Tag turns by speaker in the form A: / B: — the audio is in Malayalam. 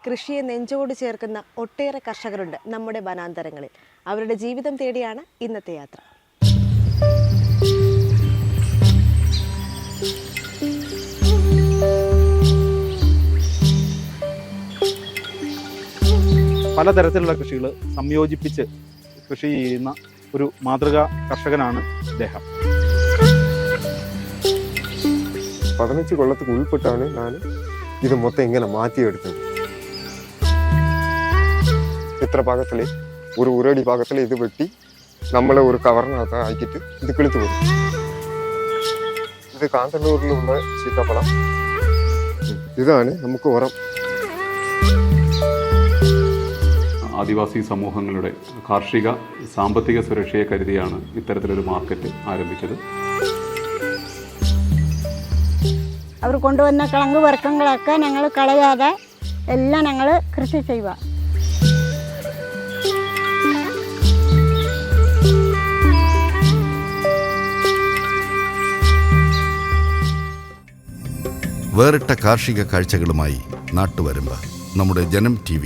A: കൃഷിയെ നെഞ്ചോട് ചേർക്കുന്ന ഒട്ടേറെ കർഷകരുണ്ട് നമ്മുടെ വനാന്തരങ്ങളിൽ. അവരുടെ ജീവിതം തേടിയാണ് ഇന്നത്തെ യാത്ര.
B: പലതരത്തിലുള്ള കൃഷികൾ സംയോജിപ്പിച്ച് കൃഷി ചെയ്യുന്ന ഒരു മാതൃകാ കർഷകനാണ് ഇദ്ദേഹം.
C: 15 കൊല്ലத்துக்கு ഉൾപ്പെട്ടാണ് ഞാൻ ഇത് മൊത്തം ഇങ്ങനെ മാറ്റിയെടുത്തത്. ഇത്ര ഭാഗത്തിൽ ഒരു അടി ഭാഗത്തിൽ ഇത് വെട്ടി നമ്മളെ ഒരു കവറിനകത്ത് ആക്കിയിട്ട് ഇത് കിളിച്ചു പോകും. ഇത് കാന്തല്ലൂരിലുള്ള സീതാഫലം. ഇതാണ് നമുക്ക് ഉറം.
D: ആദിവാസി സമൂഹങ്ങളുടെ കാർഷിക സാമ്പത്തിക സുരക്ഷയെ കരുതിയാണ് ഇത്തരത്തിലൊരു മാർക്കറ്റ് ആരംഭിച്ചത്.
E: അവർ കൊണ്ടുവന്ന കിഴങ്ങ് വർഗ്ഗങ്ങളൊക്കെ ഞങ്ങൾ കളയാതെ എല്ലാം ഞങ്ങൾ കൃഷി ചെയ്യുക.
F: വേറിട്ട കാർഷിക കാഴ്ചകളുമായി നാട്ടുവരമ്പ് നമ്മുടെ ജനം TV.